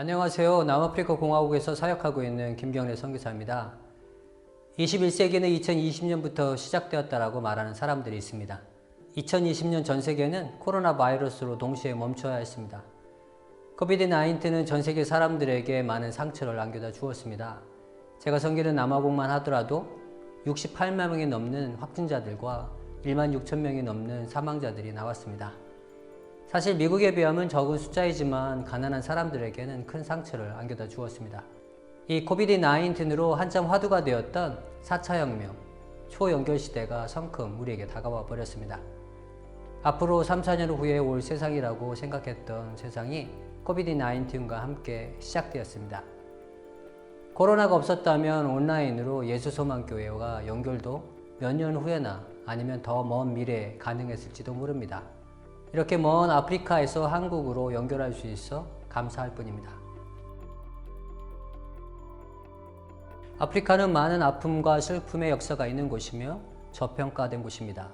안녕하세요. 남아프리카 공화국에서 사역하고 있는 김경래 선교사입니다. 21세기는 2020년부터 시작되었다라고 말하는 사람들이 있습니다. 2020년 전 세계는 코로나 바이러스로 동시에 멈춰야 했습니다. 코비드-19는 전 세계 사람들에게 많은 상처를 안겨다 주었습니다. 제가 섬기는 남아공만 하더라도 68만 명이 넘는 확진자들과 1만 6천 명이 넘는 사망자들이 나왔습니다. 사실 미국에 비하면 적은 숫자이지만 가난한 사람들에게는 큰 상처를 안겨다 주었습니다. 이 코비드-19으로 한참 화두가 되었던 4차 혁명, 초연결 시대가 성큼 우리에게 다가와 버렸습니다. 앞으로 3, 4년 후에 올 세상이라고 생각했던 세상이 코비드-19과 함께 시작되었습니다. 코로나가 없었다면 온라인으로 예수소망교회와 연결도 몇 년 후에나 아니면 더 먼 미래에 가능했을지도 모릅니다. 이렇게 먼 아프리카에서 한국으로 연결할 수 있어 감사할 뿐입니다. 아프리카는 많은 아픔과 슬픔의 역사가 있는 곳이며 저평가된 곳입니다.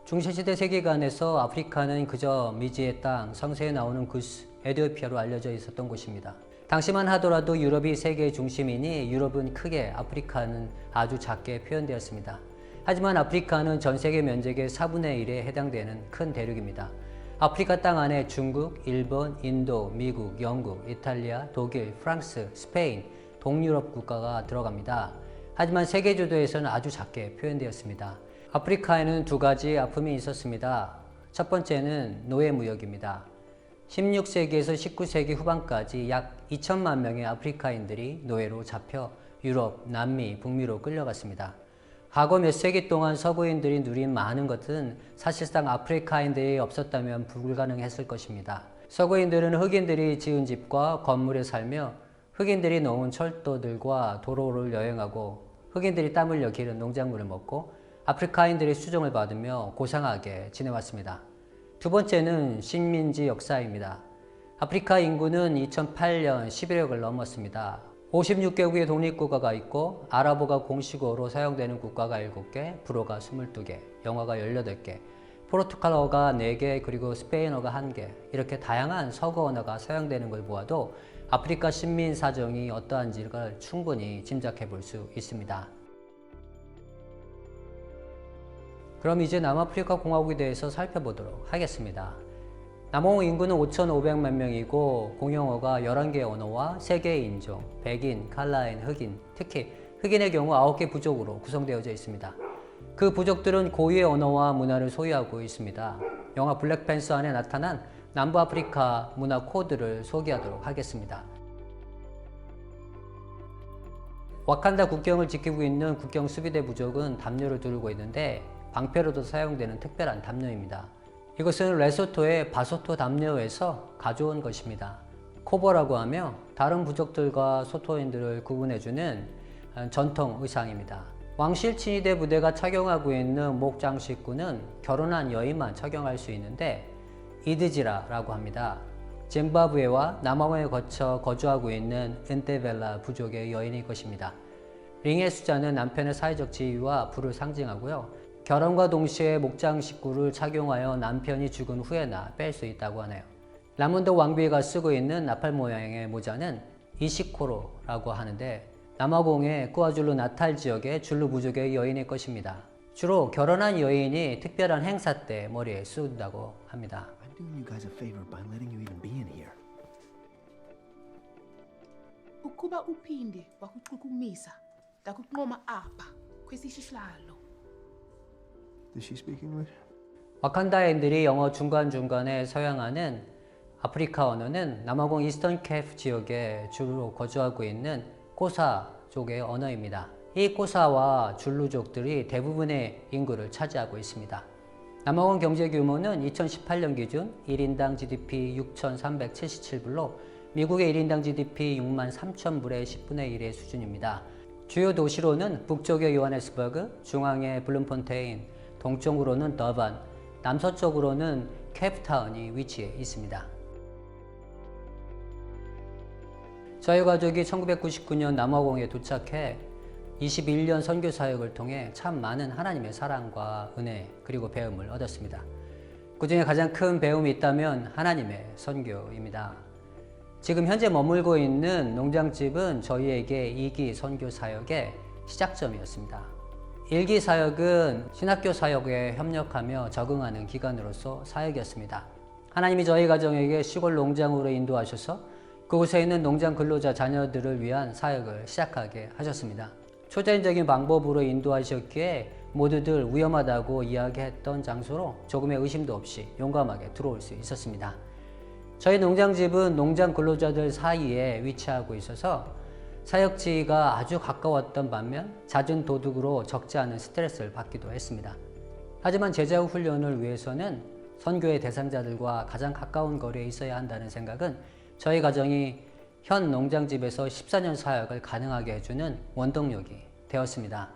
중세시대 세계관에서 아프리카는 그저 미지의 땅, 성서에 나오는 구스, 에티오피아로 알려져 있었던 곳입니다. 당시만 하더라도 유럽이 세계의 중심이니 유럽은 크게, 아프리카는 아주 작게 표현되었습니다. 하지만 아프리카는 전 세계 면적의 4분의 1에 해당되는 큰 대륙입니다. 아프리카 땅 안에 중국, 일본, 인도, 미국, 영국, 이탈리아, 독일, 프랑스, 스페인, 동유럽 국가가 들어갑니다. 하지만 세계 주도에서는 아주 작게 표현되었습니다. 아프리카에는 두 가지 아픔이 있었습니다. 첫 번째는 노예무역입니다. 16세기에서 19세기 후반까지 약 2천만 명의 아프리카인들이 노예로 잡혀 유럽, 남미, 북미로 끌려갔습니다. 과거 몇 세기 동안 서구인들이 누린 많은 것은 사실상 아프리카인들이 없었다면 불가능했을 것입니다. 서구인들은 흑인들이 지은 집과 건물에 살며 흑인들이 놓은 철도들과 도로를 여행하고 흑인들이 땀 흘려 기른 농작물을 먹고 아프리카인들의 수종을 받으며 고상하게 지내왔습니다. 두 번째는 식민지 역사입니다. 아프리카 인구는 2008년 11억을 넘었습니다. 56개국의 독립국가가 있고 아랍어가 공식어로 사용되는 국가가 7개, 불어가 22개, 영어가 18개, 포르투갈어가 4개, 그리고 스페인어가 1개, 이렇게 다양한 서구 언어가 사용되는 걸 보아도 아프리카 식민 사정이 어떠한지를 충분히 짐작해 볼 수 있습니다. 그럼 이제 남아프리카 공화국에 대해서 살펴보도록 하겠습니다. 남아공 인구는 5,500만 명이고 공용어가 11개의 언어와 3개의 인종, 백인, 칼라인, 흑인, 특히 흑인의 경우 9개 부족으로 구성되어져 있습니다. 그 부족들은 고유의 언어와 문화를 소유하고 있습니다. 영화 블랙팬서 안에 나타난 남부아프리카 문화 코드를 소개하도록 하겠습니다. 와칸다 국경을 지키고 있는 국경수비대 부족은 담요를 두르고 있는데 방패로도 사용되는 특별한 담요입니다. 이것은 레소토의 바소토 담요에서 가져온 것입니다. 코버라고 하며 다른 부족들과 소토인들을 구분해주는 전통 의상입니다. 왕실친위대 부대가 착용하고 있는 목 장식구는 결혼한 여인만 착용할 수 있는데 이드지라라고 합니다. 짐바브웨와 남아공에 거쳐 거주하고 있는 은테벨라 부족의 여인일 것입니다. 링의 숫자는 남편의 사회적 지위와 부를 상징하고요. 결혼과 동시에 목장 식구를 착용하여 남편이 죽은 후에나 뺄 수 있다고 하네요. 라문드 왕비가 쓰고 있는 나팔 모양의 모자는 이시코로라고 하는데 남아공의 쿠아줄루 나탈 지역의 줄루 부족의 여인일 것입니다. 주로 결혼한 여인이 특별한 행사 때 머리에 쓰는다고 합니다. I'm doing you guys a favor by letting you even be in here. Ukuba uphinde wakuchukumisa ndakunqoma apha kwesisihlalo. Does she speak English? 와칸다인들이 영어 중간중간에 사용하는 아프리카 언어는 남아공 이스턴 케이프 지역에 주로 거주하고 있는 코사족의 언어입니다. 이 코사와 줄루족들이 대부분의 인구를 차지하고 있습니다. 남아공 경제 규모는 2018년 기준 1인당 GDP 6,377불로 미국의 1인당 GDP 6만 3천불의 10분의 1의 수준입니다. 주요 도시로는 북쪽의 요하네스버그, 중앙의 블룸폰테인, 동쪽으로는 더반, 남서쪽으로는 케이프타운이 위치해 있습니다. 저희 가족이 1999년 남아공에 도착해 21년 선교 사역을 통해 참 많은 하나님의 사랑과 은혜 그리고 배움을 얻었습니다. 그 중에 가장 큰 배움이 있다면 하나님의 선교입니다. 지금 현재 머물고 있는 농장집은 저희에게 2기 선교 사역의 시작점이었습니다. 1기 사역은 신학교 사역에 협력하며 적응하는 기간으로서 사역이었습니다. 하나님이 저희 가정에게 시골 농장으로 인도하셔서 그곳에 있는 농장 근로자 자녀들을 위한 사역을 시작하게 하셨습니다. 초자연적인 방법으로 인도하셨기에 모두들 위험하다고 이야기했던 장소로 조금의 의심도 없이 용감하게 들어올 수 있었습니다. 저희 농장집은 농장 근로자들 사이에 위치하고 있어서 사역지가 아주 가까웠던 반면 잦은 도둑으로 적지 않은 스트레스를 받기도 했습니다. 하지만 제자 훈련을 위해서는 선교의 대상자들과 가장 가까운 거리에 있어야 한다는 생각은 저희 가정이 현 농장집에서 14년 사역을 가능하게 해주는 원동력이 되었습니다.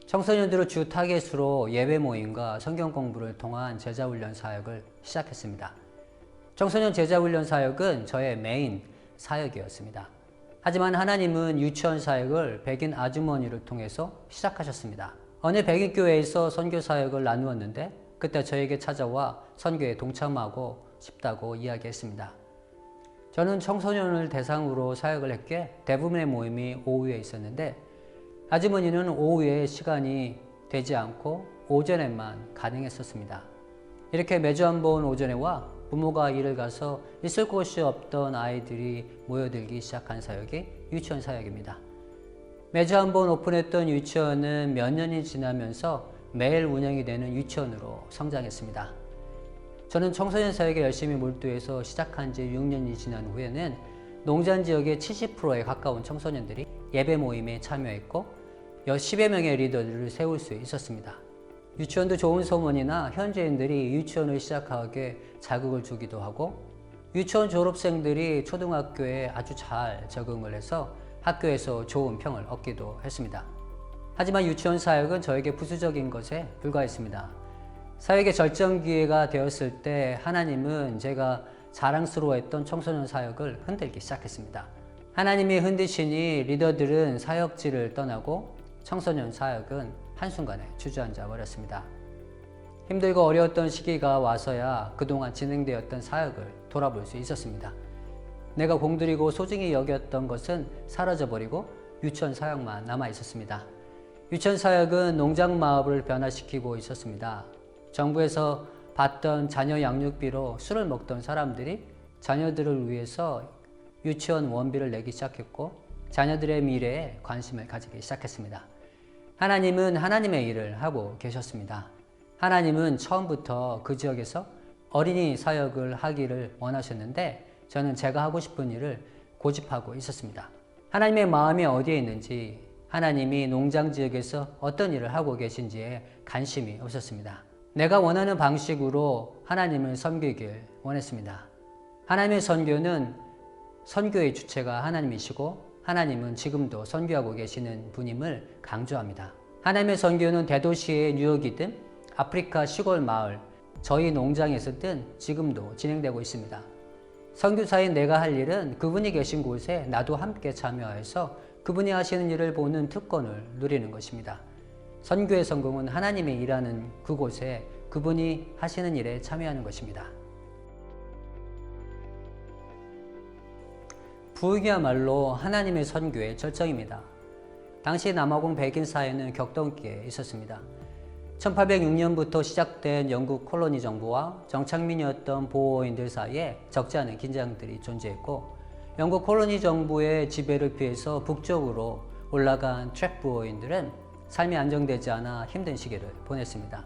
청소년들을 주 타겟으로 예배 모임과 성경 공부를 통한 제자훈련 사역을 시작했습니다. 청소년 제자훈련 사역은 저의 메인 사역이었습니다. 하지만 하나님은 유치원 사역을 백인 아주머니를 통해서 시작하셨습니다. 어느 백인 교회에서 선교 사역을 나누었는데 그때 저에게 찾아와 선교에 동참하고 싶다고 이야기했습니다. 저는 청소년을 대상으로 사역을 했기에 대부분의 모임이 오후에 있었는데 아주머니는 오후에 시간이 되지 않고 오전에만 가능했었습니다. 이렇게 매주 한 번 오전에 와 부모가 일을 가서 있을 곳이 없던 아이들이 모여들기 시작한 사역이 유치원 사역입니다. 매주 한 번 오픈했던 유치원은 몇 년이 지나면서 매일 운영이 되는 유치원으로 성장했습니다. 저는 청소년 사역에 열심히 몰두해서 시작한 지 6년이 지난 후에는 농장 지역의 70%에 가까운 청소년들이 예배 모임에 참여했고 10여 명의 리더들을 세울 수 있었습니다. 유치원도 좋은 소문이나 현지인들이 유치원을 시작하게 자극을 주기도 하고 유치원 졸업생들이 초등학교에 아주 잘 적응을 해서 학교에서 좋은 평을 얻기도 했습니다. 하지만 유치원 사역은 저에게 부수적인 것에 불과했습니다. 사역의 절정기회가 되었을 때 하나님은 제가 자랑스러워했던 청소년 사역을 흔들기 시작했습니다. 하나님이 흔드시니 리더들은 사역지를 떠나고 청소년 사역은 한순간에 주저앉아 버렸습니다. 힘들고 어려웠던 시기가 와서야 그동안 진행되었던 사역을 돌아볼 수 있었습니다. 내가 공들이고 소중히 여겼던 것은 사라져버리고 유치원 사역만 남아 있었습니다. 유치원 사역은 농장 마을을 변화시키고 있었습니다. 정부에서 받던 자녀 양육비로 술을 먹던 사람들이 자녀들을 위해서 유치원 원비를 내기 시작했고 자녀들의 미래에 관심을 가지기 시작했습니다. 하나님은 하나님의 일을 하고 계셨습니다. 하나님은 처음부터 그 지역에서 어린이 사역을 하기를 원하셨는데 저는 제가 하고 싶은 일을 고집하고 있었습니다. 하나님의 마음이 어디에 있는지, 하나님이 농장 지역에서 어떤 일을 하고 계신지에 관심이 없었습니다. 내가 원하는 방식으로 하나님을 섬기길 원했습니다. 하나님의 선교는 선교의 주체가 하나님이시고 하나님은 지금도 선교하고 계시는 분임을 강조합니다. 하나님의 선교는 대도시의 뉴욕이든 아프리카 시골 마을, 저희 농장에서든 지금도 진행되고 있습니다. 선교사인 내가 할 일은 그분이 계신 곳에 나도 함께 참여해서 그분이 하시는 일을 보는 특권을 누리는 것입니다. 선교의 성공은 하나님이 일하는 그곳에 그분이 하시는 일에 참여하는 것입니다. 부흥이야말로 하나님의 선교의 절정입니다. 당시 남아공 백인 사회는 격동기에 있었습니다. 1806년부터 시작된 영국 콜로니 정부와 정착민이었던 보호인들 사이에 적지 않은 긴장들이 존재했고 영국 콜로니 정부의 지배를 피해서 북쪽으로 올라간 트랙 부호인들은 삶이 안정되지 않아 힘든 시기를 보냈습니다.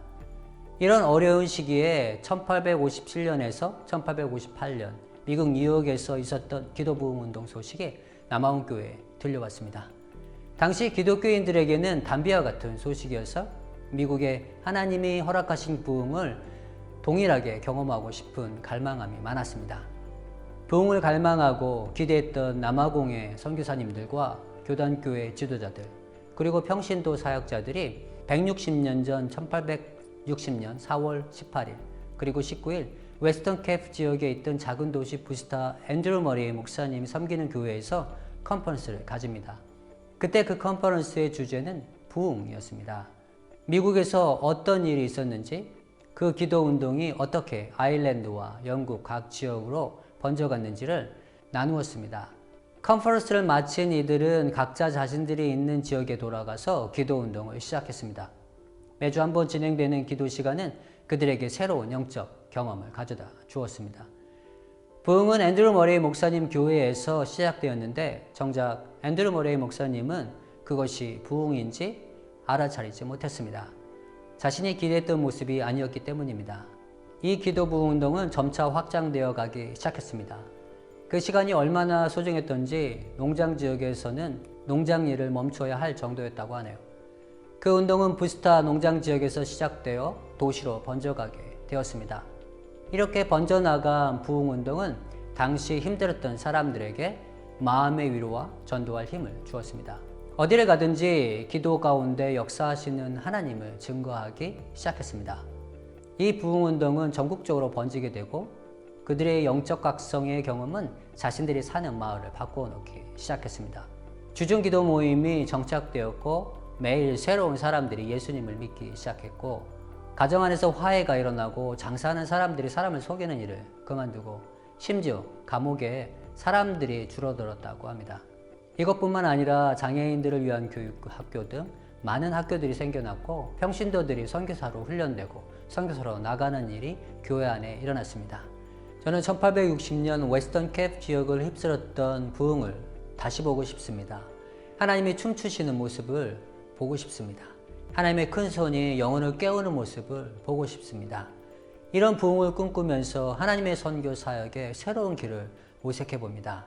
이런 어려운 시기에 1857년에서 1858년 미국 뉴욕에서 있었던 기도부흥 운동 소식이 남아공 교회에 들려왔습니다. 당시 기독교인들에게는 담비와 같은 소식이어서 미국에 하나님이 허락하신 부흥을 동일하게 경험하고 싶은 갈망함이 많았습니다. 부흥을 갈망하고 기대했던 남아공의 선교사님들과 교단교회 지도자들 그리고 평신도 사역자들이 160년 전 1860년 4월 18일 그리고 19일 웨스턴 캡 지역에 있던 작은 도시 부스타 앤드루 머리 목사님이 섬기는 교회에서 컨퍼런스를 가집니다. 그때 그 컨퍼런스의 주제는 부흥이었습니다. 미국에서 어떤 일이 있었는지 그 기도 운동이 어떻게 아일랜드와 영국 각 지역으로 번져갔는지를 나누었습니다. 컨퍼런스를 마친 이들은 각자 자신들이 있는 지역에 돌아가서 기도 운동을 시작했습니다. 매주 한 번 진행되는 기도 시간은 그들에게 새로운 영적 경험을 가져다 주었습니다. 부흥은 앤드루 머레이 목사님 교회에서 시작되었는데 정작 앤드루 머레이 목사님은 그것이 부흥인지 알아차리지 못했습니다. 자신이 기대했던 모습이 아니었기 때문입니다. 이 기도 부흥 운동은 점차 확장되어 가기 시작했습니다. 그 시간이 얼마나 소중했던지 농장 지역에서는 농장 일을 멈춰야 할 정도였다고 하네요. 그 운동은 부스타 농장 지역에서 시작되어 도시로 번져가게 되었습니다. 이렇게 번져나간 부흥운동은 당시 힘들었던 사람들에게 마음의 위로와 전도할 힘을 주었습니다. 어디를 가든지 기도 가운데 역사하시는 하나님을 증거하기 시작했습니다. 이 부흥운동은 전국적으로 번지게 되고 그들의 영적 각성의 경험은 자신들이 사는 마을을 바꾸어 놓기 시작했습니다. 주중기도 모임이 정착되었고 매일 새로운 사람들이 예수님을 믿기 시작했고 가정 안에서 화해가 일어나고 장사하는 사람들이 사람을 속이는 일을 그만두고 심지어 감옥에 사람들이 줄어들었다고 합니다. 이것뿐만 아니라 장애인들을 위한 교육학교 등 많은 학교들이 생겨났고 평신도들이 선교사로 훈련되고 선교사로 나가는 일이 교회 안에 일어났습니다. 저는 1860년 웨스턴 캡 지역을 휩쓸었던 부흥을 다시 보고 싶습니다. 하나님이 춤추시는 모습을 보고 싶습니다. 하나님의 큰 손이 영혼을 깨우는 모습을 보고 싶습니다. 이런 부흥을 꿈꾸면서 하나님의 선교 사역에 새로운 길을 모색해 봅니다.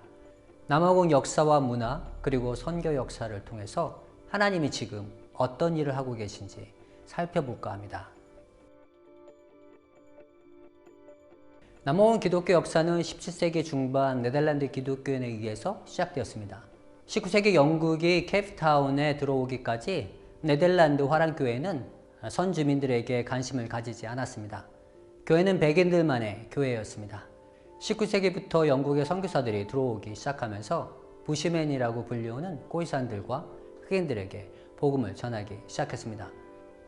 남아공 역사와 문화 그리고 선교 역사를 통해서 하나님이 지금 어떤 일을 하고 계신지 살펴볼까 합니다. 남아공 기독교 역사는 17세기 중반 네덜란드 기독교인에 의해서 시작되었습니다. 19세기 영국이 케이프타운에 들어오기까지 네덜란드 화랑교회는 선주민들에게 관심을 가지지 않았습니다. 교회는 백인들만의 교회였습니다. 19세기부터 영국의 선교사들이 들어오기 시작하면서 부시맨이라고 불리우는 고이산들과 흑인들에게 복음을 전하기 시작했습니다.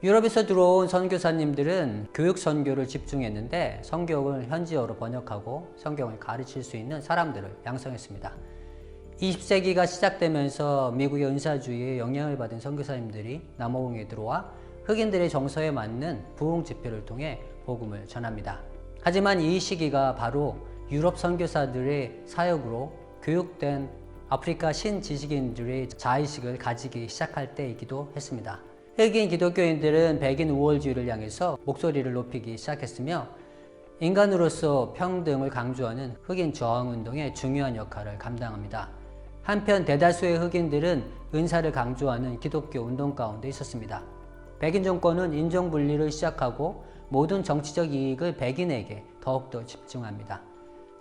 유럽에서 들어온 선교사님들은 교육 선교를 집중했는데 성경을 현지어로 번역하고 성경을 가르칠 수 있는 사람들을 양성했습니다. 20세기가 시작되면서 미국의 은사주의에 영향을 받은 선교사님들이 남아공에 들어와 흑인들의 정서에 맞는 부흥 집회를 통해 복음을 전합니다. 하지만 이 시기가 바로 유럽 선교사들의 사역으로 교육된 아프리카 신지식인들의 자의식을 가지기 시작할 때이기도 했습니다. 흑인 기독교인들은 백인 우월주의를 향해서 목소리를 높이기 시작했으며 인간으로서 평등을 강조하는 흑인 저항운동의 중요한 역할을 감당합니다. 한편 대다수의 흑인들은 은사를 강조하는 기독교 운동 가운데 있었습니다. 백인 정권은 인종분리를 시작하고 모든 정치적 이익을 백인에게 더욱더 집중합니다.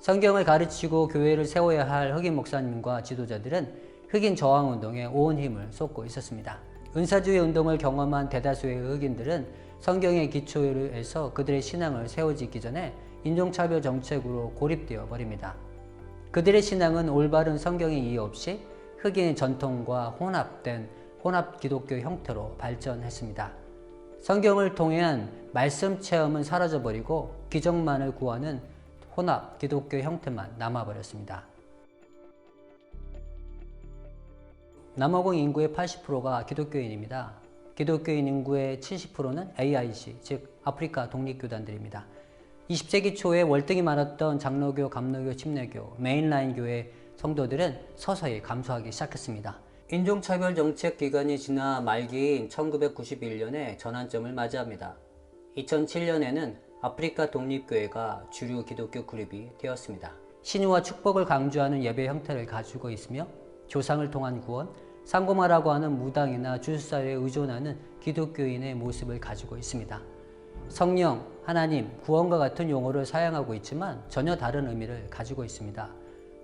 성경을 가르치고 교회를 세워야 할 흑인 목사님과 지도자들은 흑인 저항운동에 온 힘을 쏟고 있었습니다. 은사주의 운동을 경험한 대다수의 흑인들은 성경의 기초에서 그들의 신앙을 세워지기 전에 인종차별 정책으로 고립되어 버립니다. 그들의 신앙은 올바른 성경의 이해 없이 흑인의 전통과 혼합된 혼합 기독교 형태로 발전했습니다. 성경을 통한 말씀 체험은 사라져버리고 기적만을 구하는 혼합 기독교 형태만 남아버렸습니다. 남아공 인구의 80%가 기독교인입니다. 기독교인 인구의 70%는 AIC, 즉 아프리카 독립교단들입니다. 20세기 초에 월등히 많았던 장로교, 감로교, 침례교, 메인라인 교회 성도들은 서서히 감소하기 시작했습니다. 인종차별 정책 기간이 지나 말기인 1991년에 전환점을 맞이합니다. 2007년에는 아프리카 독립교회가 주류 기독교 그룹이 되었습니다. 신유와 축복을 강조하는 예배 형태를 가지고 있으며 조상을 통한 구원, 상고마라고 하는 무당이나 주술사에 의존하는 기독교인의 모습을 가지고 있습니다. 성령, 하나님, 구원과 같은 용어를 사용하고 있지만 전혀 다른 의미를 가지고 있습니다.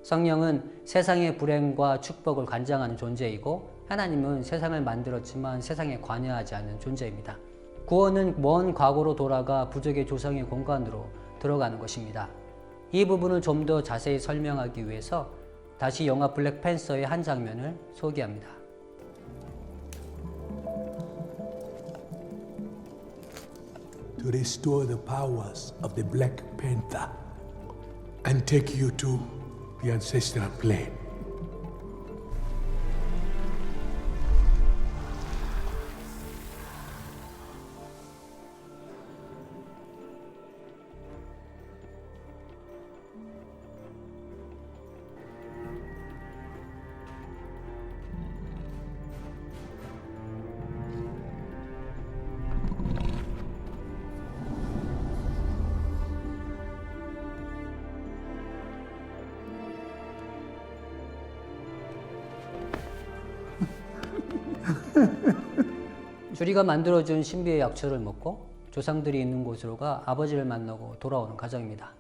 성령은 세상의 불행과 축복을 관장하는 존재이고 하나님은 세상을 만들었지만 세상에 관여하지 않는 존재입니다. 구원은 먼 과거로 돌아가 부족의 조상의 공간으로 들어가는 것입니다. 이 부분을 좀 더 자세히 설명하기 위해서 다시 영화 블랙팬서의 한 장면을 소개합니다. To restore the powers of the Black Panther and take you to the ancestral plane. 주리가 만들어준 신비의 약초를 먹고 조상들이 있는 곳으로 가 아버지를 만나고 돌아오는 과정입니다.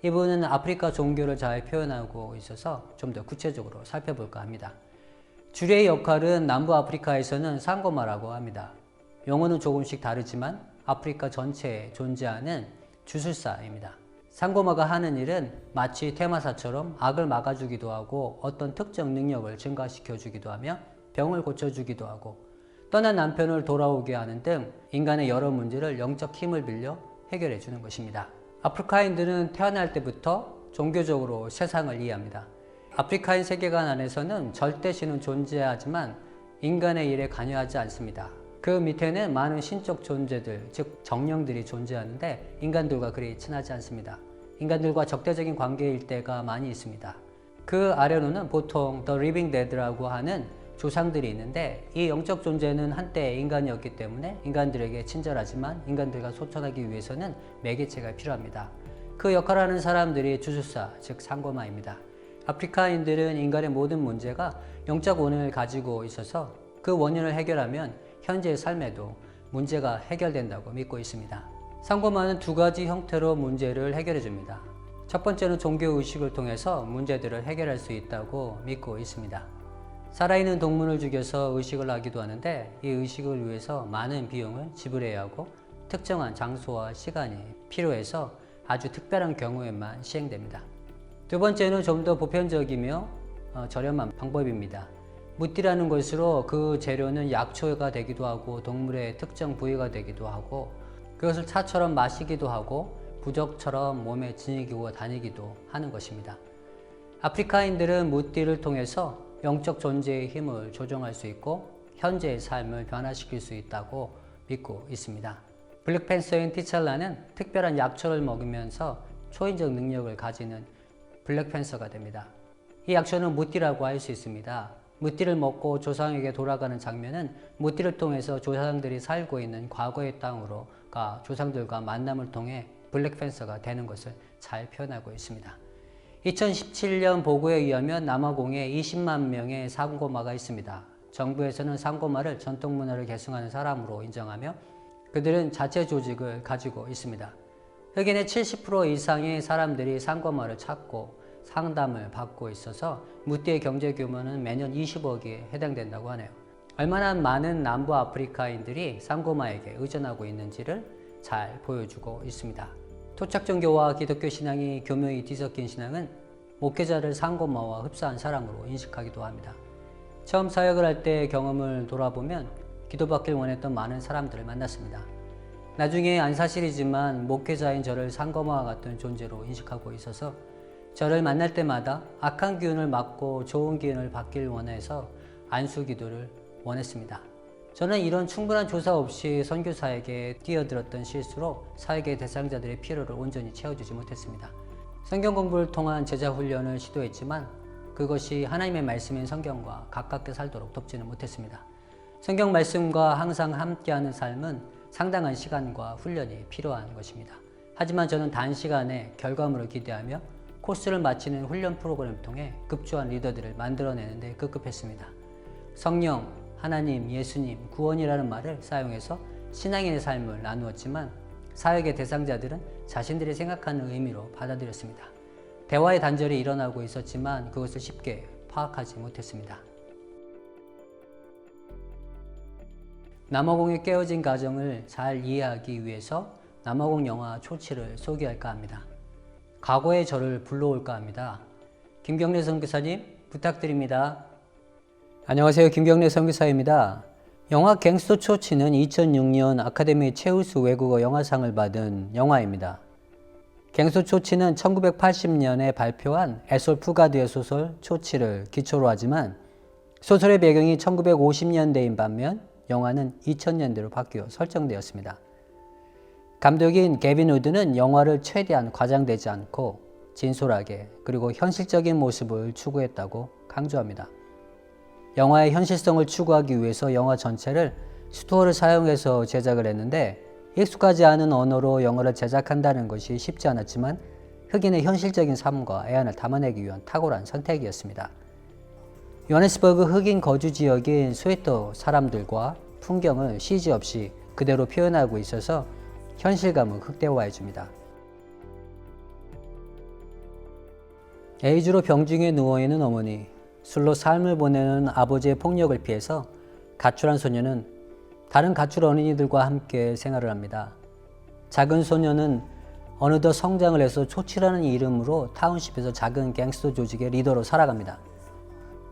이 부분은 아프리카 종교를 잘 표현하고 있어서 좀 더 구체적으로 살펴볼까 합니다. 주리의 역할은 남부 아프리카에서는 상고마라고 합니다. 용어는 조금씩 다르지만 아프리카 전체에 존재하는 주술사입니다. 상고마가 하는 일은 마치 테마사처럼 악을 막아주기도 하고 어떤 특정 능력을 증가시켜주기도 하며 병을 고쳐주기도 하고 떠난 남편을 돌아오게 하는 등 인간의 여러 문제를 영적 힘을 빌려 해결해 주는 것입니다. 아프리카인들은 태어날 때부터 종교적으로 세상을 이해합니다. 아프리카인 세계관 안에서는 절대신은 존재하지만 인간의 일에 관여하지 않습니다. 그 밑에는 많은 신적 존재들, 즉 정령들이 존재하는데 인간들과 그리 친하지 않습니다. 인간들과 적대적인 관계일 때가 많이 있습니다. 그 아래로는 보통 The Living Dead라고 하는 조상들이 있는데 이 영적 존재는 한때 인간이었기 때문에 인간들에게 친절하지만 인간들과 소통하기 위해서는 매개체가 필요합니다. 그 역할을 하는 사람들이 주술사, 즉 상고마입니다. 아프리카인들은 인간의 모든 문제가 영적 원인을 가지고 있어서 그 원인을 해결하면 현재의 삶에도 문제가 해결된다고 믿고 있습니다. 상고마는 두 가지 형태로 문제를 해결해 줍니다. 첫 번째는 종교의식을 통해서 문제들을 해결할 수 있다고 믿고 있습니다. 살아있는 동물을 죽여서 의식을 하기도 하는데 이 의식을 위해서 많은 비용을 지불해야 하고 특정한 장소와 시간이 필요해서 아주 특별한 경우에만 시행됩니다. 두 번째는 좀 더 보편적이며 저렴한 방법입니다. 무띠라는 것으로 그 재료는 약초가 되기도 하고 동물의 특정 부위가 되기도 하고 그것을 차처럼 마시기도 하고 부적처럼 몸에 지니고 다니기도 하는 것입니다. 아프리카인들은 무띠를 통해서 영적 존재의 힘을 조정할 수 있고 현재의 삶을 변화시킬 수 있다고 믿고 있습니다. 블랙팬서인 티찰라는 특별한 약초를 먹으면서 초인적 능력을 가지는 블랙팬서가 됩니다. 이 약초는 무띠라고 할 수 있습니다. 무띠를 먹고 조상에게 돌아가는 장면은 무띠를 통해서 조상들이 살고 있는 과거의 땅으로 가 조상들과 만남을 통해 블랙팬서가 되는 것을 잘 표현하고 있습니다. 2017년 보고에 의하면 남아공에 20만 명의 상고마가 있습니다. 정부에서는 상고마를 전통문화를 계승하는 사람으로 인정하며 그들은 자체 조직을 가지고 있습니다. 흑인의 70% 이상의 사람들이 상고마를 찾고 상담을 받고 있어서 무띠의 경제 규모는 매년 20억에 해당된다고 하네요. 얼마나 많은 남부 아프리카인들이 상고마에게 의존하고 있는지를 잘 보여주고 있습니다. 토착종교와 기독교 신앙이 교묘히 뒤섞인 신앙은 목회자를 상고마와 흡사한 사람으로 인식하기도 합니다. 처음 사역을 할 때의 경험을 돌아보면 기도받길 원했던 많은 사람들을 만났습니다. 나중에 안사실이지만 목회자인 저를 상고마와 같은 존재로 인식하고 있어서 저를 만날 때마다 악한 기운을 막고 좋은 기운을 받길 원해서 안수기도를 원했습니다. 저는 이런 충분한 조사 없이 선교사에게 뛰어들었던 실수로 사역의 대상자들의 필요를 온전히 채워주지 못했습니다. 성경 공부를 통한 제자 훈련을 시도했지만 그것이 하나님의 말씀인 성경과 가깝게 살도록 돕지는 못했습니다. 성경 말씀과 항상 함께하는 삶은 상당한 시간과 훈련이 필요한 것입니다. 하지만 저는 단시간에 결과물을 기대하며 코스를 마치는 훈련 프로그램을 통해 급조한 리더들을 만들어내는 데 급급했습니다. 성령, 하나님, 예수님, 구원이라는 말을 사용해서 신앙인의 삶을 나누었지만 사역의 대상자들은 자신들이 생각하는 의미로 받아들였습니다. 대화의 단절이 일어나고 있었지만 그것을 쉽게 파악하지 못했습니다. 남아공의 깨어진 가정을 잘 이해하기 위해서 남아공 영화 초치를 소개할까 합니다. 과거의 저를 불러올까 합니다. 김경래 선교사님 부탁드립니다. 안녕하세요. 김경래 선교사입니다. 영화 갱스터 초치는 2006년 아카데미 최우수 외국어 영화상을 받은 영화입니다. 갱스터 초치는 1980년에 발표한 에솔 푸가드의 소설 초치를 기초로 하지만 소설의 배경이 1950년대인 반면 영화는 2000년대로 바뀌어 설정되었습니다. 감독인 게빈 우드는 영화를 최대한 과장되지 않고 진솔하게 그리고 현실적인 모습을 추구했다고 강조합니다. 영화의 현실성을 추구하기 위해서 영화 전체를 스토어를 사용해서 제작을 했는데 익숙하지 않은 언어로 영화를 제작한다는 것이 쉽지 않았지만 흑인의 현실적인 삶과 애환을 담아내기 위한 탁월한 선택이었습니다. 요하네스버그 흑인 거주 지역인 스웨터 사람들과 풍경을 CG 없이 그대로 표현하고 있어서 현실감을 극대화해 줍니다. 에이즈로 병중에 누워있는 어머니, 술로 삶을 보내는 아버지의 폭력을 피해서 가출한 소녀는 다른 가출 어린이들과 함께 생활을 합니다. 작은 소녀는 어느덧 성장을 해서 초치라는 이름으로 타운십에서 작은 갱스터 조직의 리더로 살아갑니다.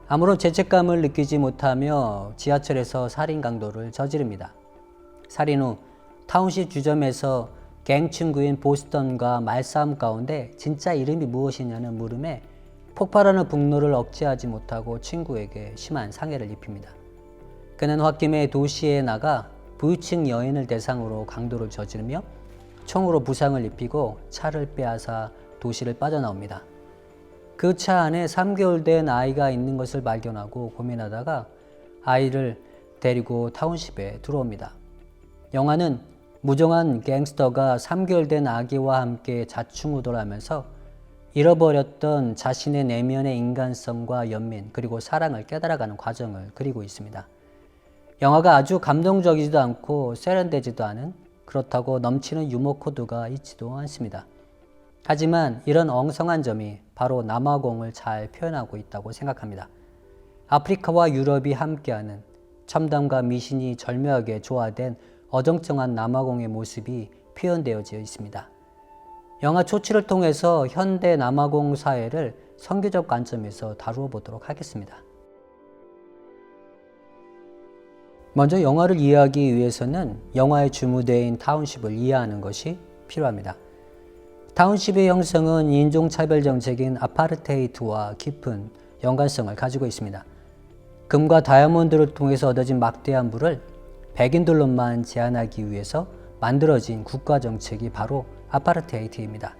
아무런 죄책감을 느끼지 못하며 지하철에서 살인 강도를 저지릅니다. 살인 후 타운십 주점에서 갱 친구인 보스턴과 말싸움 가운데 진짜 이름이 무엇이냐는 물음에 폭발하는 분노를 억제하지 못하고 친구에게 심한 상해를 입힙니다. 그는 홧김에 도시에 나가 부유층 여인을 대상으로 강도를 저지르며 총으로 부상을 입히고 차를 빼앗아 도시를 빠져나옵니다. 그 차 안에 3개월 된 아이가 있는 것을 발견하고 고민하다가 아이를 데리고 타운십에 들어옵니다. 영화는 무정한 갱스터가 3개월 된 아기와 함께 자충우돌하면서 잃어버렸던 자신의 내면의 인간성과 연민 그리고 사랑을 깨달아가는 과정을 그리고 있습니다. 영화가 아주 감동적이지도 않고 세련되지도 않은, 그렇다고 넘치는 유머 코드가 있지도 않습니다. 하지만 이런 엉성한 점이 바로 남아공을 잘 표현하고 있다고 생각합니다. 아프리카와 유럽이 함께하는 첨단과 미신이 절묘하게 조화된 어정쩡한 남아공의 모습이 표현되어져 있습니다. 영화 초치를 통해서 현대 남아공 사회를 선교적 관점에서 다루어 보도록 하겠습니다. 먼저 영화를 이해하기 위해서는 영화의 주무대인 타운십을 이해하는 것이 필요합니다. 타운십의 형성은 인종차별 정책인 아파르테이트와 깊은 연관성을 가지고 있습니다. 금과 다이아몬드를 통해서 얻어진 막대한 부를 백인들로만 제한하기 위해서 만들어진 국가정책이 바로 아파르테이트입니다.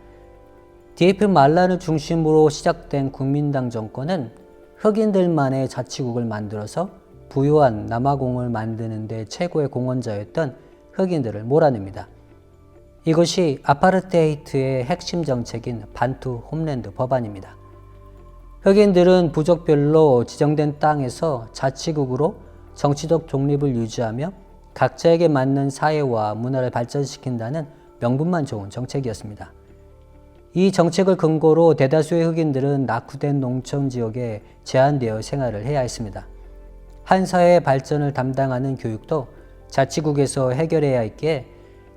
DF 말란을 중심으로 시작된 국민당 정권은 흑인들만의 자치국을 만들어서 부유한 남아공을 만드는 데 최고의 공헌자였던 흑인들을 몰아냅니다. 이것이 아파르테이트의 핵심 정책인 반투 홈랜드 법안입니다. 흑인들은 부족별로 지정된 땅에서 자치국으로 정치적 독립을 유지하며 각자에게 맞는 사회와 문화를 발전시킨다는 명분만 좋은 정책이었습니다. 이 정책을 근거로 대다수의 흑인들은 낙후된 농촌 지역에 제한되어 생활을 해야 했습니다. 한 사회의 발전을 담당하는 교육도 자치국에서 해결해야 했기에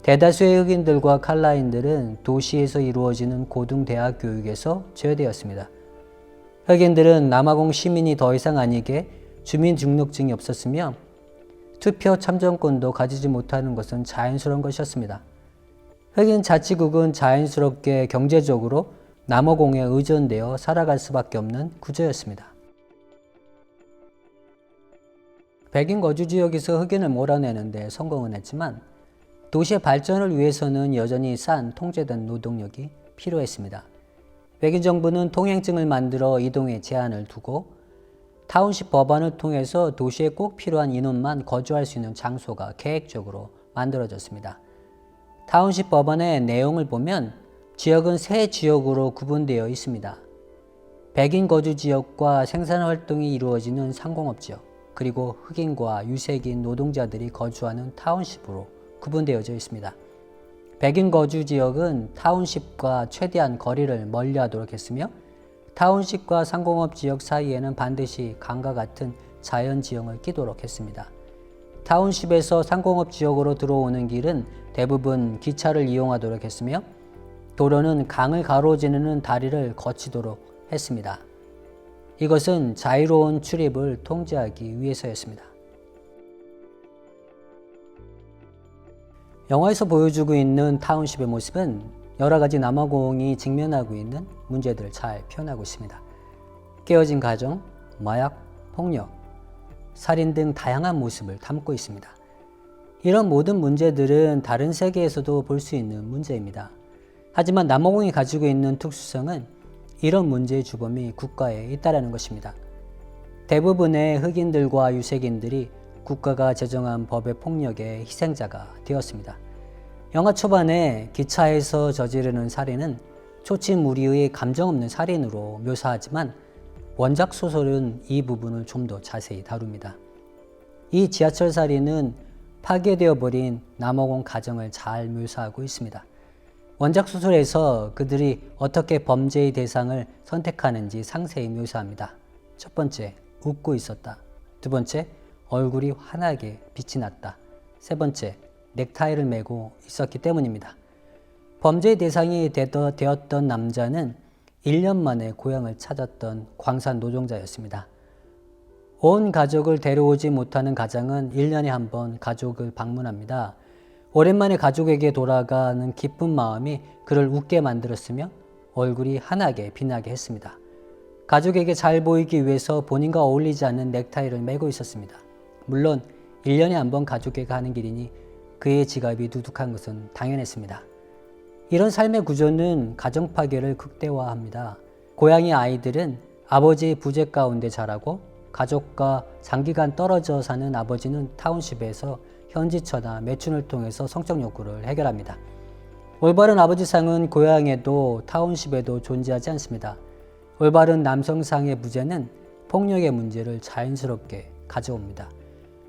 대다수의 흑인들과 칼라인들은 도시에서 이루어지는 고등대학 교육에서 제외되었습니다. 흑인들은 남아공 시민이 더 이상 아니게 주민등록증이 없었으며 투표 참정권도 가지지 못하는 것은 자연스러운 것이었습니다. 흑인 자치국은 자연스럽게 경제적으로 남아공에 의존되어 살아갈 수밖에 없는 구조였습니다. 백인 거주 지역에서 흑인을 몰아내는 데 성공은 했지만 도시의 발전을 위해서는 여전히 싼 통제된 노동력이 필요했습니다. 백인 정부는 통행증을 만들어 이동에 제한을 두고 타운십 법안을 통해서 도시에 꼭 필요한 인원만 거주할 수 있는 장소가 계획적으로 만들어졌습니다. 타운십 법안의 내용을 보면 지역은 세 지역으로 구분되어 있습니다. 백인 거주 지역과 생산 활동이 이루어지는 상공업 지역, 그리고 흑인과 유색인 노동자들이 거주하는 타운십으로 구분되어져 있습니다. 백인 거주 지역은 타운십과 최대한 거리를 멀리하도록 했으며 타운십과 상공업 지역 사이에는 반드시 강과 같은 자연 지형을 끼도록 했습니다. 타운십에서 상공업 지역으로 들어오는 길은 대부분 기차를 이용하도록 했으며 도로는 강을 가로지르는 다리를 거치도록 했습니다. 이것은 자유로운 출입을 통제하기 위해서였습니다. 영화에서 보여주고 있는 타운십의 모습은 여러 가지 남아공이 직면하고 있는 문제들을 잘 표현하고 있습니다. 깨어진 가정, 마약, 폭력, 살인 등 다양한 모습을 담고 있습니다. 이런 모든 문제들은 다른 세계에서도 볼 수 있는 문제입니다. 하지만 남아공이 가지고 있는 특수성은 이런 문제의 주범이 국가에 있다는 것입니다. 대부분의 흑인들과 유색인들이 국가가 제정한 법의 폭력의 희생자가 되었습니다. 영화 초반에 기차에서 저지르는 살인은 초침 무리의 감정 없는 살인으로 묘사하지만 원작 소설은 이 부분을 좀 더 자세히 다룹니다. 이 지하철 살인은 파괴되어 버린 남아공 가정을 잘 묘사하고 있습니다. 원작 소설에서 그들이 어떻게 범죄의 대상을 선택하는지 상세히 묘사합니다. 첫 번째, 웃고 있었다. 두 번째, 얼굴이 환하게 빛이 났다. 세 번째, 넥타이를 메고 있었기 때문입니다. 범죄의 대상이 되었던 남자는 1년 만에 고향을 찾았던 광산 노동자였습니다. 온 가족을 데려오지 못하는 가장은 1년에 한 번 가족을 방문합니다. 오랜만에 가족에게 돌아가는 기쁜 마음이 그를 웃게 만들었으며 얼굴이 환하게 빛나게 했습니다. 가족에게 잘 보이기 위해서 본인과 어울리지 않는 넥타이를 메고 있었습니다. 물론 1년에 한 번 가족에게 가는 길이니 그의 지갑이 두둑한 것은 당연했습니다. 이런 삶의 구조는 가정 파괴를 극대화합니다. 고향의 아이들은 아버지의 부재 가운데 자라고 가족과 장기간 떨어져 사는 아버지는 타운십에서 현지처나 매춘을 통해서 성적 욕구를 해결합니다. 올바른 아버지상은 고향에도 타운십에도 존재하지 않습니다. 올바른 남성상의 부재는 폭력의 문제를 자연스럽게 가져옵니다.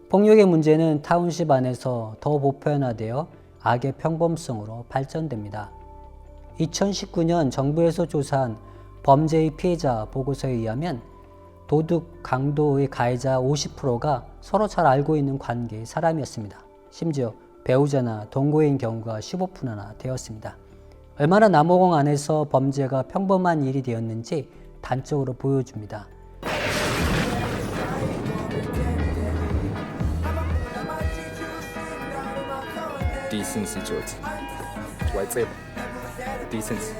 폭력의 문제는 타운십 안에서 더 보편화되어 악의 평범성으로 발전됩니다. 2019년 정부에서 조사한 범죄의 피해자 보고서에 의하면 도둑, 강도의 가해자 50%가 서로 잘 알고 있는 관계의 사람이었습니다. 심지어 배우자나 동거인 경우가 15%나 되었습니다. 얼마나 남아공 안에서 범죄가 평범한 일이 되었는지 단적으로 보여줍니다. 디센시 조지. 와이프. 디센시.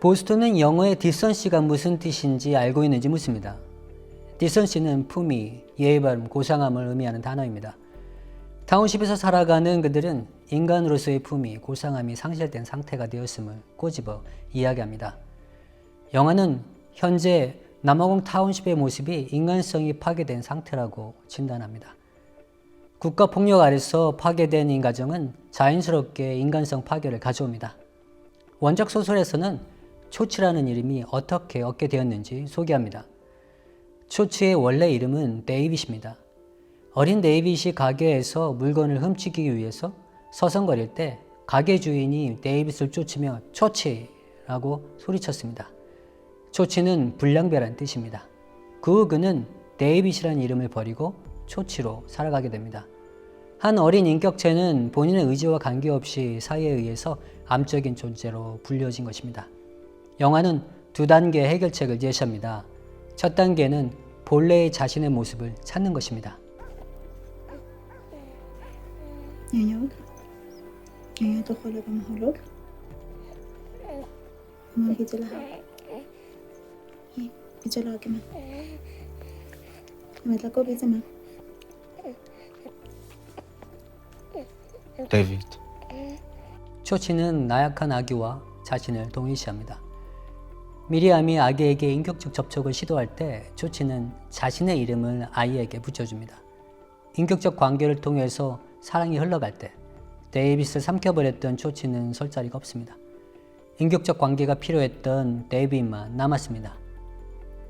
보스턴은 영어의 디선시가 무슨 뜻인지 알고 있는지 묻습니다. 디선시는 품위, 예의 바름, 고상함을 의미하는 단어입니다. 타운십에서 살아가는 그들은 인간으로서의 품위, 고상함이 상실된 상태가 되었음을 꼬집어 이야기합니다. 영화는 현재 남아공 타운십의 모습이 인간성이 파괴된 상태라고 진단합니다. 국가폭력 아래서 파괴된 인가정은 자연스럽게 인간성 파괴를 가져옵니다. 원작 소설에서는 초치라는 이름이 어떻게 얻게 되었는지 소개합니다. 초치의 원래 이름은 데이빗입니다. 어린 데이빗이 가게에서 물건을 훔치기 위해서 서성거릴 때 가게 주인이 데이빗을 쫓으며 초치라고 소리쳤습니다. 초치는 불량배란 뜻입니다. 그 후 그는 데이빗이라는 이름을 버리고 초치로 살아가게 됩니다. 한 어린 인격체는 본인의 의지와 관계없이 사회에 의해서 암적인 존재로 불려진 것입니다. 영화는 두 단계의 해결책을 제시합니다. 첫 단계는 본래의 자신의 모습을 찾는 것입니다. Jag heter Charlotte Mahalo. Man vill la här. Vill laga mig. Jag vill gå vidare med. 데이비드. 초치는 나약한 아기와 자신을 동일시합니다. 미리암이 아기에게 인격적 접촉을 시도할 때 초치는 자신의 이름을 아이에게 붙여줍니다. 인격적 관계를 통해서 사랑이 흘러갈 때 데이빗을 삼켜버렸던 초치는 설 자리가 없습니다. 인격적 관계가 필요했던 데이빗만 남았습니다.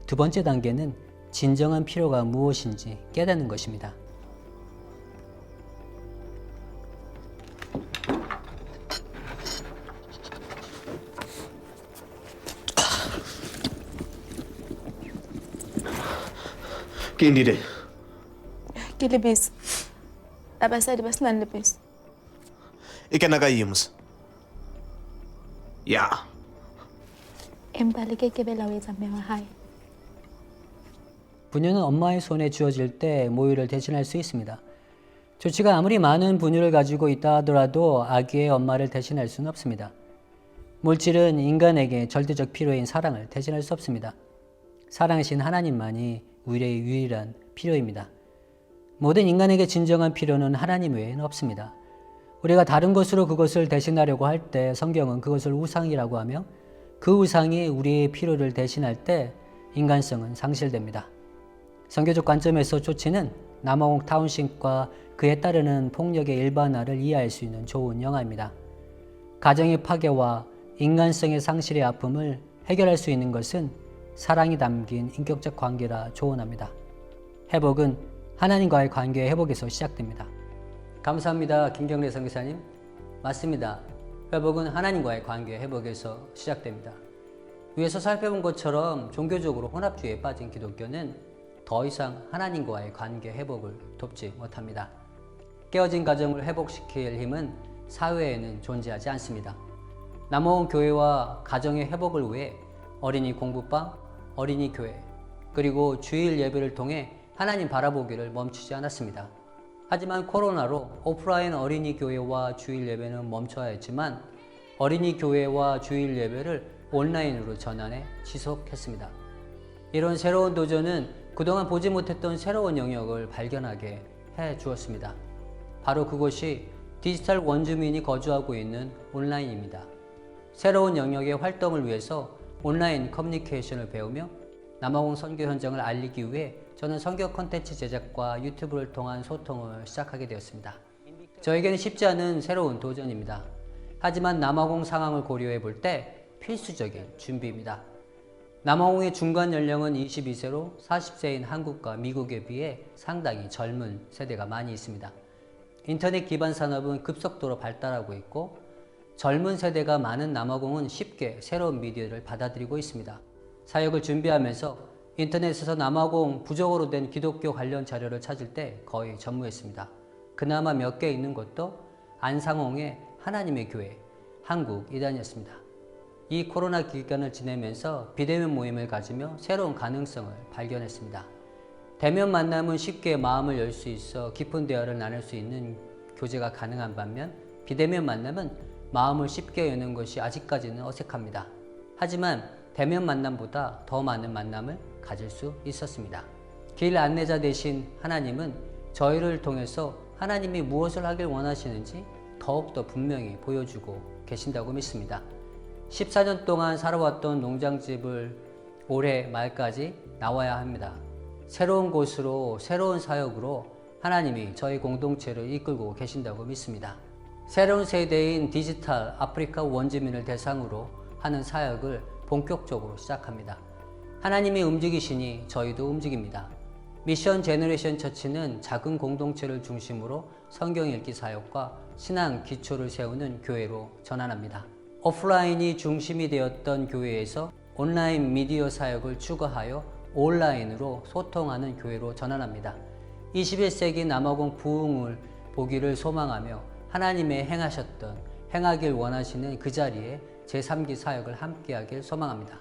두 번째 단계는 진정한 필요가 무엇인지 깨닫는 것입니다. Kindire. Kilibis. Abasadi basnan libis. Ikanagayimos. Yeah. Embalike kebelaweza mewa hai. 분유는 엄마의 손에 쥐어질 때 모유를 대신할 수 있습니다. 조치가 아무리 많은 분유를 가지고 있다 하더라도 아기의 엄마를 대신할 수는 없습니다. 물질은 인간에게 절대적 필요인 사랑을 대신할 수 없습니다. 사랑이신 하나님만이 우리의 유일한 필요입니다. 모든 인간에게 진정한 필요는 하나님 외에는 없습니다. 우리가 다른 것으로 그것을 대신하려고 할 때 성경은 그것을 우상이라고 하며 그 우상이 우리의 필요를 대신할 때 인간성은 상실됩니다. 선교적 관점에서 쇼츠는 남아공 타운십과 그에 따르는 폭력의 일반화를 이해할 수 있는 좋은 영화입니다. 가정의 파괴와 인간성의 상실의 아픔을 해결할 수 있는 것은 사랑이 담긴 인격적 관계라 조언합니다. 회복은 하나님과의 관계의 회복에서 시작됩니다. 감사합니다. 김경래 선교사님. 맞습니다. 회복은 하나님과의 관계 회복에서 시작됩니다. 위에서 살펴본 것처럼 종교적으로 혼합주의에 빠진 기독교는 더 이상 하나님과의 관계 회복을 돕지 못합니다. 깨어진 가정을 회복시킬 힘은 사회에는 존재하지 않습니다. 남아공 교회와 가정의 회복을 위해 어린이 공부방, 어린이 교회, 그리고 주일 예배를 통해 하나님 바라보기를 멈추지 않았습니다. 하지만 코로나로 오프라인 어린이 교회와 주일 예배는 멈춰야 했지만 어린이 교회와 주일 예배를 온라인으로 전환해 지속했습니다. 이런 새로운 도전은 그동안 보지 못했던 새로운 영역을 발견하게 해 주었습니다. 바로 그것이 디지털 원주민이 거주하고 있는 온라인입니다. 새로운 영역의 활동을 위해서 온라인 커뮤니케이션을 배우며 남아공 선교 현장을 알리기 위해 저는 선교 콘텐츠 제작과 유튜브를 통한 소통을 시작하게 되었습니다. 저에게는 쉽지 않은 새로운 도전입니다. 하지만 남아공 상황을 고려해 볼 때 필수적인 준비입니다. 남아공의 중간 연령은 22세로 40세인 한국과 미국에 비해 상당히 젊은 세대가 많이 있습니다. 인터넷 기반 산업은 급속도로 발달하고 있고 젊은 세대가 많은 남아공은 쉽게 새로운 미디어를 받아들이고 있습니다. 사역을 준비하면서 인터넷에서 남아공 부족으로 된 기독교 관련 자료를 찾을 때 거의 전무했습니다. 그나마 몇 개 있는 것도 안상홍의 하나님의 교회 한국 이단이었습니다. 이 코로나 기간을 지내면서 비대면 모임을 가지며 새로운 가능성을 발견했습니다. 대면 만남은 쉽게 마음을 열 수 있어 깊은 대화를 나눌 수 있는 교제가 가능한 반면 비대면 만남은 마음을 쉽게 여는 것이 아직까지는 어색합니다. 하지만 대면 만남보다 더 많은 만남을 가질 수 있었습니다. 길 안내자 되신 하나님은 저희를 통해서 하나님이 무엇을 하길 원하시는지 더욱더 분명히 보여주고 계신다고 믿습니다. 14년 동안 살아왔던 농장집을 올해 말까지 나와야 합니다. 새로운 곳으로 새로운 사역으로 하나님이 저희 공동체를 이끌고 계신다고 믿습니다. 새로운 세대인 디지털 아프리카 원주민을 대상으로 하는 사역을 본격적으로 시작합니다. 하나님이 움직이시니 저희도 움직입니다. 미션 제너레이션 처치는 작은 공동체를 중심으로 성경 읽기 사역과 신앙 기초를 세우는 교회로 전환합니다. 오프라인이 중심이 되었던 교회에서 온라인 미디어 사역을 추가하여 온라인으로 소통하는 교회로 전환합니다. 21세기 남아공 부흥을 보기를 소망하며 하나님의 행하길 원하시는 그 자리에 제3기 사역을 함께하길 소망합니다.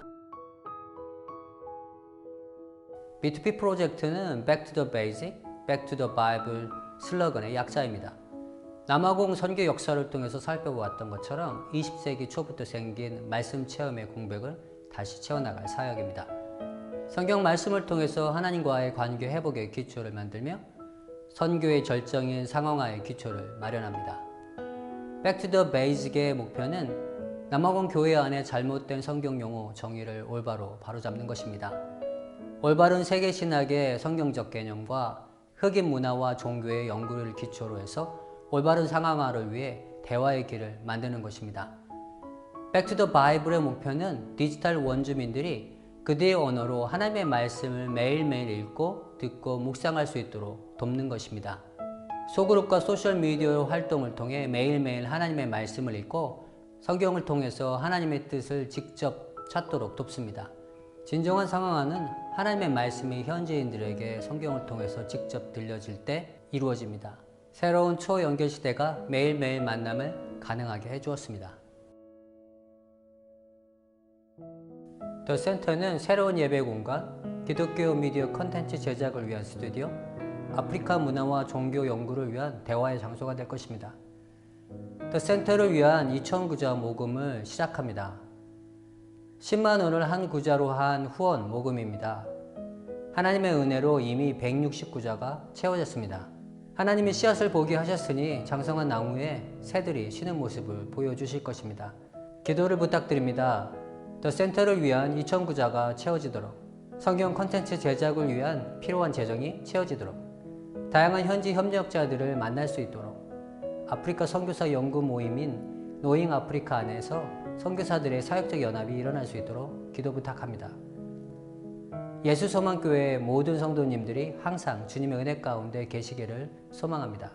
B2B 프로젝트는 Back to the Basic, Back to the Bible 슬로건의 약자입니다. 남아공 선교 역사를 통해서 살펴보았던 것처럼 20세기 초부터 생긴 말씀 체험의 공백을 다시 채워나갈 사역입니다. 성경 말씀을 통해서 하나님과의 관계 회복의 기초를 만들며 선교의 절정인 상황화의 기초를 마련합니다. Back to the Basic의 목표는 남아공 교회 안에 잘못된 성경 용어 정의를 올바로 바로잡는 것입니다. 올바른 세계신학의 성경적 개념과 흑인 문화와 종교의 연구를 기초로 해서 올바른 상황화를 위해 대화의 길을 만드는 것입니다. Back to the Bible의 목표는 디지털 원주민들이 그들의 언어로 하나님의 말씀을 매일매일 읽고 듣고 묵상할 수 있도록 돕는 것입니다. 소그룹과 소셜미디어 활동을 통해 매일매일 하나님의 말씀을 읽고 성경을 통해서 하나님의 뜻을 직접 찾도록 돕습니다. 진정한 상황화는 하나님의 말씀이 현지인들에게 성경을 통해서 직접 들려질 때 이루어집니다. 새로운 초연결 시대가 매일매일 만남을 가능하게 해주었습니다. 더 센터는 새로운 예배 공간, 기독교 미디어 컨텐츠 제작을 위한 스튜디오, 아프리카 문화와 종교 연구를 위한 대화의 장소가 될 것입니다. 더 센터를 위한 2,000구자 모금을 시작합니다. 10만 원을 한 구자로 한 후원 모금입니다. 하나님의 은혜로 이미 169자가 채워졌습니다. 하나님이 씨앗을 보게 하셨으니 장성한 나무에 새들이 쉬는 모습을 보여주실 것입니다. 기도를 부탁드립니다. 더 센터를 위한 2,000구자가 채워지도록, 성경 콘텐츠 제작을 위한 필요한 재정이 채워지도록, 다양한 현지 협력자들을 만날 수 있도록, 아프리카 선교사 연구 모임인 노잉 아프리카 안에서 선교사들의 사역적 연합이 일어날 수 있도록 기도 부탁합니다. 예수소망교회 모든 성도님들이 항상 주님의 은혜 가운데 계시기를 소망합니다.